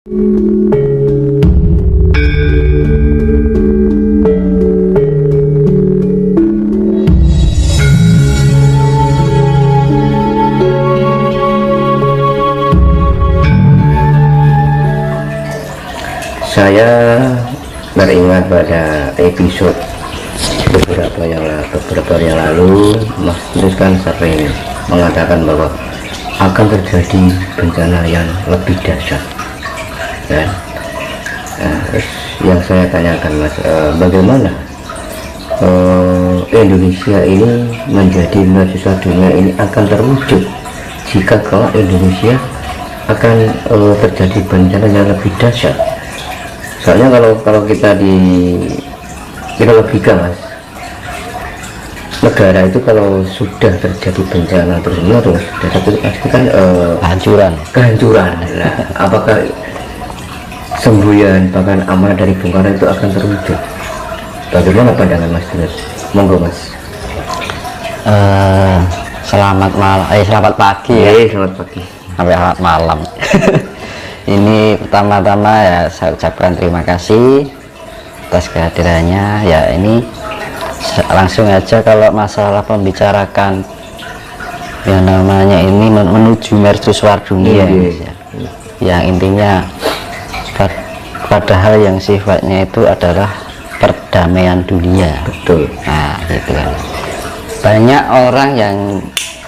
Saya teringat pada episode beberapa hari yang lalu, Mas Tulus kan sering mengatakan bahwa akan terjadi bencana yang lebih dahsyat, kan? Terus yang saya tanyakan, Mas, bagaimana Indonesia ini menjadi mercusuar dunia ini akan terwujud jika kalau Indonesia akan terjadi bencana yang lebih dahsyat? Soalnya kalau kita logika, Mas, negara itu kalau sudah terjadi bencana terus menerus pasti kan kehancuran. Nah, apakah semboyan bahkan amanah dari Bung Karno itu akan terwujud? Bagaimana pandangan Mas Tulus? Monggo, Mas. Selamat pagi ya. Selamat pagi sampai selamat malam. Ini pertama-tama ya saya ucapkan terima kasih atas kehadirannya. Ya, ini langsung aja kalau masalah pembicarakan yang namanya ini menuju mercusuar dunia, ya. Yang intinya padahal yang sifatnya itu adalah perdamaian dunia. Betul. Nah, gitu kan. Banyak orang yang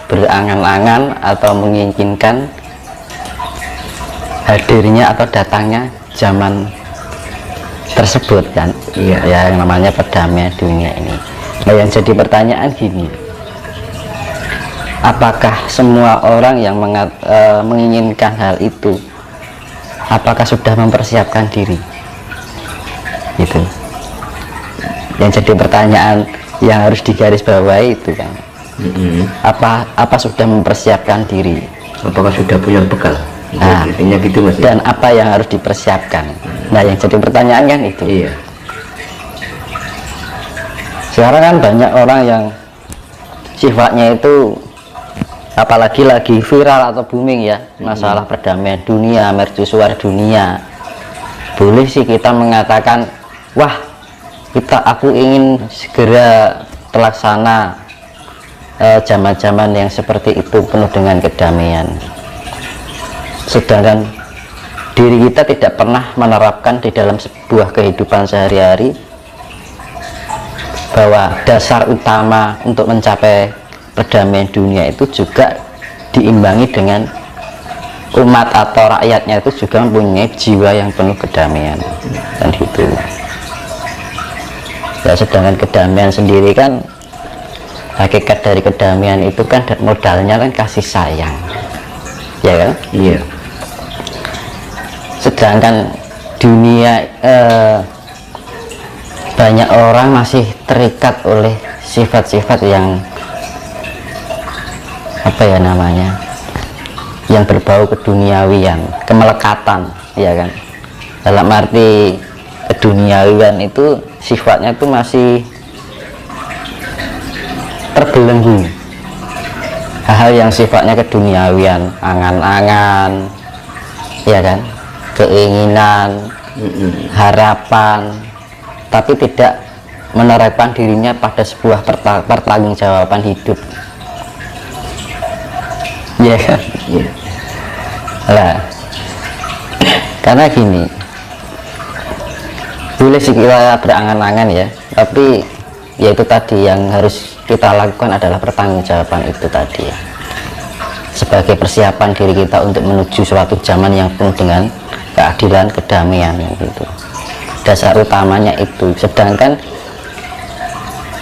berangan-angan atau menginginkan hadirnya atau datangnya zaman tersebut, kan? Iya. Ya, yang namanya perdamaian dunia ini. Nah, yang jadi pertanyaan gini, apakah semua orang yang menginginkan hal itu, apakah sudah mempersiapkan diri? Gitu. Yang jadi pertanyaan yang harus digarisbawahi itu, kan? Apa sudah mempersiapkan diri? Apakah sudah punya bekal? Nah, intinya gitu, Mas. Dan apa yang harus dipersiapkan? Nah, yang jadi pertanyaan kan itu. Iya. Sekarang kan banyak orang yang sifatnya itu, apalagi lagi viral atau booming ya, masalah perdamaian dunia, mercusuar dunia. Boleh sih kita mengatakan, wah, aku ingin segera terlaksana zaman-zaman yang seperti itu penuh dengan kedamaian. Sedangkan diri kita tidak pernah menerapkan di dalam sebuah kehidupan sehari-hari bahwa dasar utama untuk mencapai perdamaian dunia itu juga diimbangi dengan umat atau rakyatnya itu juga mempunyai jiwa yang penuh kedamaian, dan gitu. Ya, sedangkan kedamaian sendiri kan, hakikat dari kedamaian itu kan modalnya kan kasih sayang, ya kan? Iya. Sedangkan dunia banyak orang masih terikat oleh sifat-sifat yang apa ya namanya, yang berbau keduniawian, kemelekatan, ya kan? Dalam arti keduniawian itu sifatnya itu masih terbelenggu hal-hal yang sifatnya keduniawian, angan-angan, ya kan, keinginan, harapan, tapi tidak menerapkan dirinya pada sebuah pertanggungjawaban hidup, ya kan? Lah, karena gini, boleh sih kita berangan-angan ya, tapi ya itu tadi yang harus kita lakukan adalah pertanggungjawaban itu tadi ya, sebagai persiapan diri kita untuk menuju suatu zaman yang penuh dengan keadilan, kedamaian, gitu. Dasar utamanya itu. Sedangkan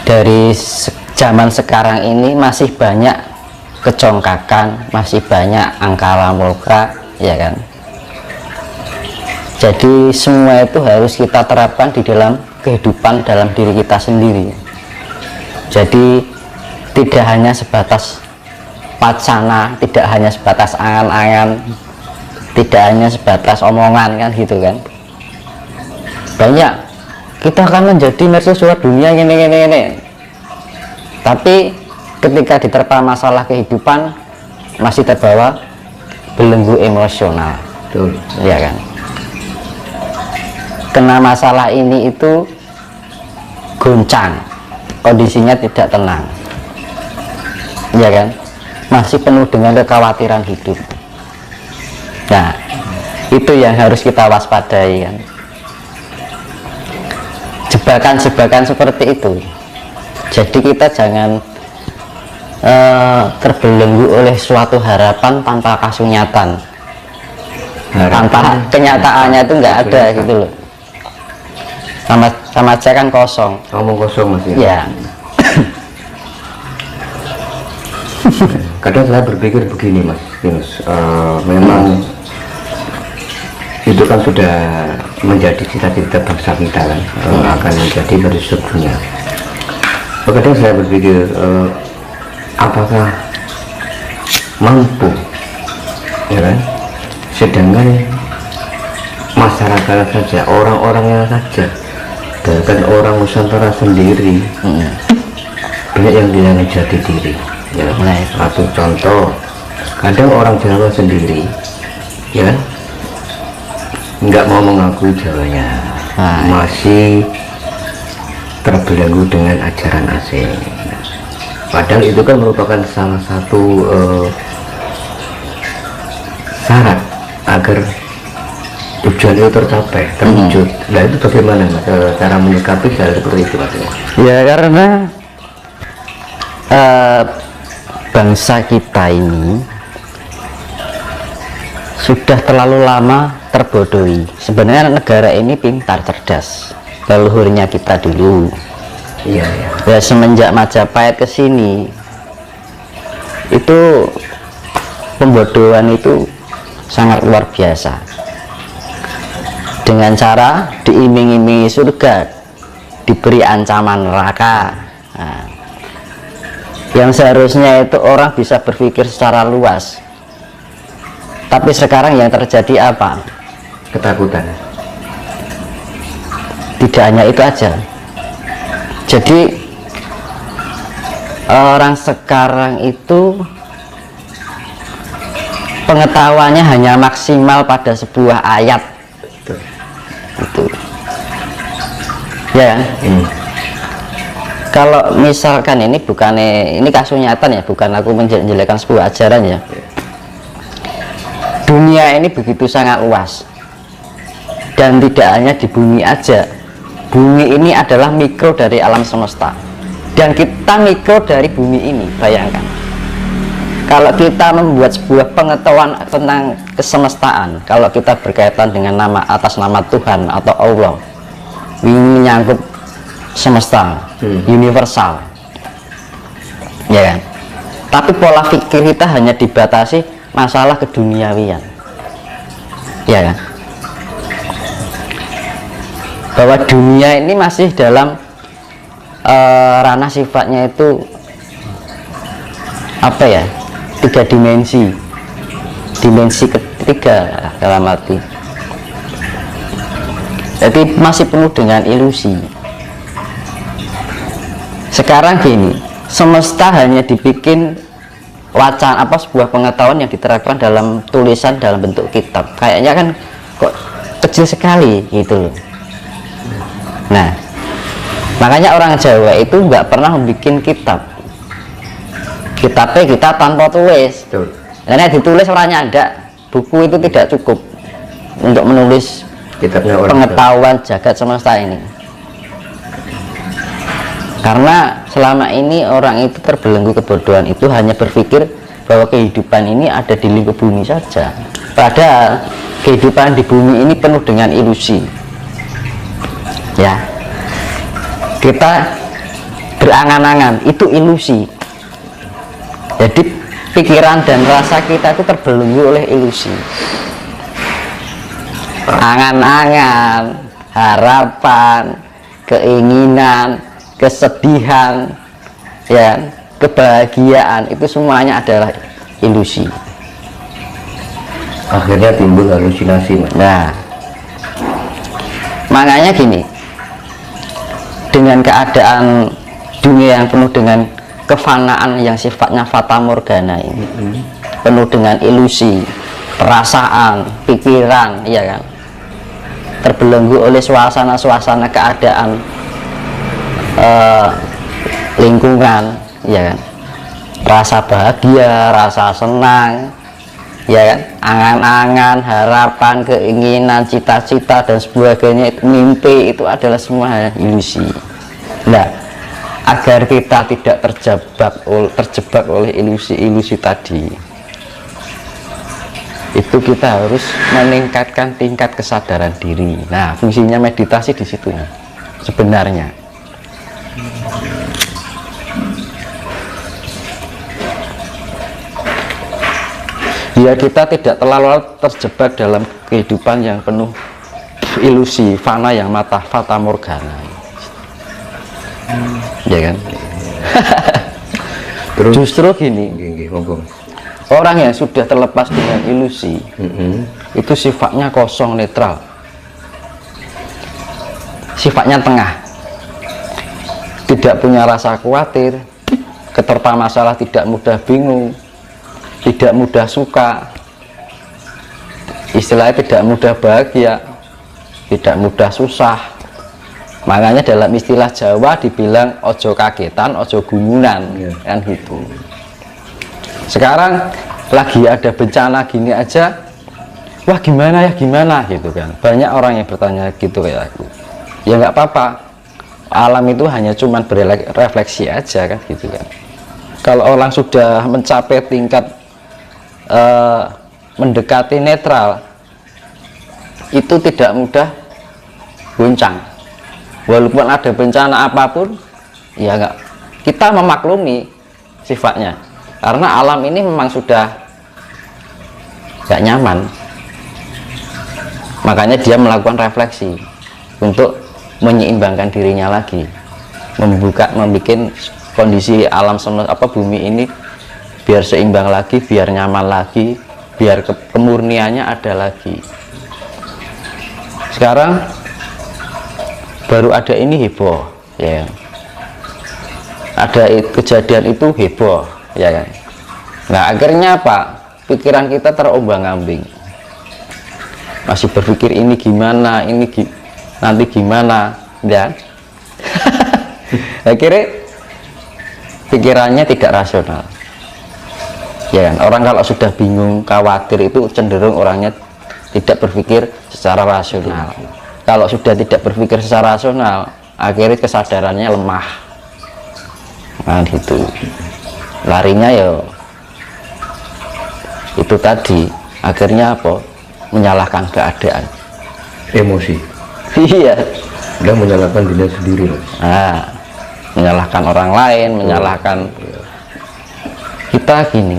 dari zaman sekarang ini masih banyak kecongkakan, masih banyak angkara murka, ya kan? Jadi semua itu harus kita terapkan di dalam kehidupan dalam diri kita sendiri. Jadi tidak hanya sebatas wacana, tidak hanya sebatas angan-angan, tidak hanya sebatas omongan, kan gitu kan. Banyak kita akan menjadi mercusuar dunia gini, tapi ketika diterpa masalah kehidupan masih terbawa belenggu emosional. Betul. Ya kan. kena masalah ini itu goncang, kondisinya tidak tenang, ya kan, masih penuh dengan kekhawatiran hidup. Nah, itu yang harus kita waspadai kan, jebakan-jebakan seperti itu. Jadi kita jangan terbelenggu oleh suatu harapan tanpa kasunyatan, tanpa kenyataannya itu nggak ada gitu loh, sama aja kan kosong, ngomong kosong Mas ya. ya. Kadang saya berpikir begini Mas Yunus, memang itu kan sudah menjadi cita-cita bangsa kita kan, akan menjadi garis surga. Kadang saya berpikir, apakah mampu, ya kan? Sedangkan masyarakat saja, orang-orangnya saja, bahkan orang Nusantara sendiri, banyak yang bilang jati diri. Ya, satu contoh, kadang orang Jawa sendiri, ya, nggak mau mengakui Jawanya, masih terbelenggu dengan ajaran asing. Padahal itu kan merupakan salah satu syarat agar tujuan itu tercapai, terwujud. Nah itu bagaimana Mas, cara menyikapi hal seperti itu Mas? Ya karena bangsa kita ini sudah terlalu lama terbodohi. Sebenarnya negara ini pintar, cerdas, leluhurnya kita dulu. Iya, iya. Ya semenjak Majapahit ke sini itu pembodohan itu sangat luar biasa, dengan cara diiming-imingi surga, diberi ancaman neraka. Nah, yang seharusnya itu orang bisa berpikir secara luas, tapi sekarang yang terjadi apa? Ketakutan. Tidak hanya itu aja. Jadi orang sekarang itu pengetahuannya hanya maksimal pada sebuah ayat. Itu ya kan? Kalau misalkan ini kasunyatan ya, bukan aku menjelekkan sebuah ajaran ya. Dunia ini begitu sangat luas, dan tidak hanya di bumi aja. Bumi ini adalah mikro dari alam semesta, dan kita mikro dari bumi ini. Bayangkan kalau kita membuat sebuah pengetahuan tentang kesemestaan, kalau kita berkaitan dengan nama atas nama Tuhan atau Allah, ini menyangkut semesta, universal, ya kan? Tapi pola pikir kita hanya dibatasi masalah keduniawian, ya kan? Bahwa dunia ini masih dalam ranah sifatnya itu apa ya, 3 dimensi, dimensi ketiga dalam arti, jadi masih penuh dengan ilusi. Sekarang gini, semesta hanya dibikin wacana, sebuah pengetahuan yang diterapkan dalam tulisan dalam bentuk kitab, kayaknya kan kok kecil sekali gitu loh. Nah, makanya orang Jawa itu nggak pernah membuat kitab. Kitabnya kita tanpa tulis. Karena ditulis orangnya ada, buku itu tidak cukup untuk menulis kitabnya pengetahuan jagat semesta ini. Karena selama ini orang itu terbelenggu kebodohan itu, hanya berpikir bahwa kehidupan ini ada di lingkup bumi saja. Padahal kehidupan di bumi ini penuh dengan ilusi. Ya, kita berangan-angan itu ilusi. Jadi pikiran dan rasa kita itu terbelenggu oleh ilusi, angan-angan, harapan, keinginan, kesedihan, ya, kebahagiaan, itu semuanya adalah ilusi. Akhirnya timbul halusinasi Mas. Nah, makanya gini, dengan keadaan dunia yang penuh dengan kefanaan yang sifatnya fata morgana ini, penuh dengan ilusi, perasaan, pikiran, ya kan, terbelenggu oleh suasana-suasana keadaan lingkungan, ya kan, rasa bahagia, rasa senang, ya kan, angan-angan, harapan, keinginan, cita-cita dan sebagainya, mimpi, itu adalah semua ilusi. Nah, agar kita tidak terjebak oleh ilusi-ilusi tadi, itu kita harus meningkatkan tingkat kesadaran diri. Nah, fungsinya meditasi di situ sebenarnya. Biar kita tidak terlalu terjebak dalam kehidupan yang penuh ilusi, fana yang fata morgana, ya kan? Terus Justru gini, orang yang sudah terlepas dengan ilusi, itu sifatnya kosong, netral, sifatnya tengah, tidak punya rasa khawatir, keterpa masalah tidak mudah bingung, tidak mudah suka, istilahnya tidak mudah bahagia, tidak mudah susah. Makanya dalam istilah Jawa dibilang ojo kagetan, ojo gumunan, kan gitu. Sekarang lagi ada bencana gini aja, wah gimana ya, gimana gitu kan. Banyak orang yang bertanya gitu kayak aku. Ya nggak apa-apa, alam itu hanya cuman berefleksi aja kan gitu kan. Kalau orang sudah mencapai tingkat mendekati netral, itu tidak mudah goncang. Walaupun ada bencana apapun, ya enggak, kita memaklumi sifatnya, karena alam ini memang sudah gak nyaman. Makanya dia melakukan refleksi untuk menyeimbangkan dirinya lagi, membuat kondisi alam semesta bumi ini biar seimbang lagi, biar nyaman lagi, biar kemurniannya ada lagi. Sekarang baru ada ini heboh, ya, ada kejadian itu heboh, ya kan. Nah, akhirnya apa? Pikiran kita terombang-ambing, masih berpikir ini gimana, nanti gimana, ya. Akhirnya pikirannya tidak rasional. Ya kan, orang kalau sudah bingung, khawatir, itu cenderung orangnya tidak berpikir secara rasional. Kalau sudah tidak berpikir secara rasional, akhirnya kesadarannya lemah. Nah gitu, larinya ya itu tadi, akhirnya apa? Menyalahkan keadaan, emosi. Iya, udah menyalahkan diri sendiri, Mas. Nah, menyalahkan orang lain, menyalahkan kita gini.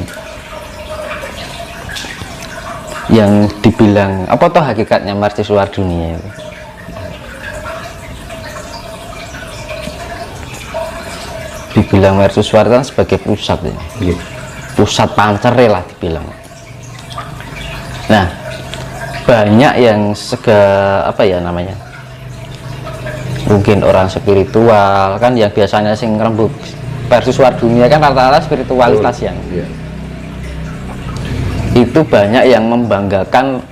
Yang dibilang apa toh hakikatnya mercusuar dunia itu? Dibilang mercusuar kan sebagai pusat ya. Pusat pancere lah dibilang. Nah, banyak yang mungkin orang spiritual kan, yang biasanya sing rembuk mercusuar dunia kan rata-rata spiritualitas yang itu banyak yang membanggakan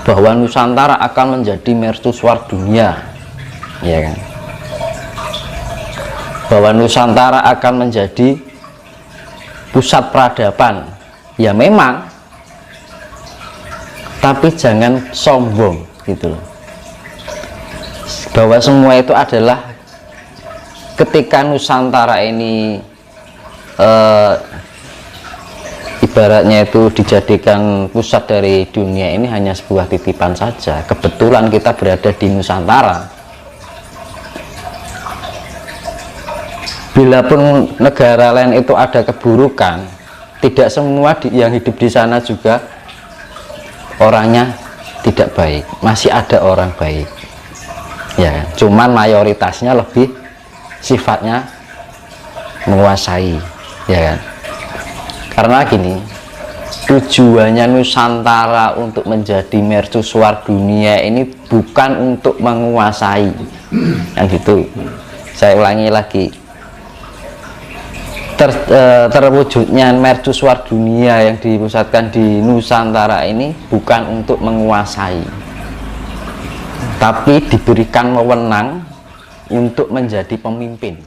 bahwa Nusantara akan menjadi mercusuar dunia, ya kan, bahwa Nusantara akan menjadi pusat peradaban. Ya memang, tapi jangan sombong gitu loh, bahwa semua itu adalah ketika Nusantara ini ibaratnya itu dijadikan pusat dari dunia ini hanya sebuah titipan saja. Kebetulan kita berada di Nusantara. Bilapun negara lain itu ada keburukan, tidak semua yang hidup di sana juga orangnya tidak baik. Masih ada orang baik, ya, cuman mayoritasnya lebih sifatnya menguasai, ya kan. Karena gini, tujuannya Nusantara untuk menjadi mercusuar dunia ini bukan untuk menguasai, yang gitu. Saya ulangi lagi, terwujudnya mercusuar dunia yang dipusatkan di Nusantara ini bukan untuk menguasai, tapi diberikan wewenang untuk menjadi pemimpin.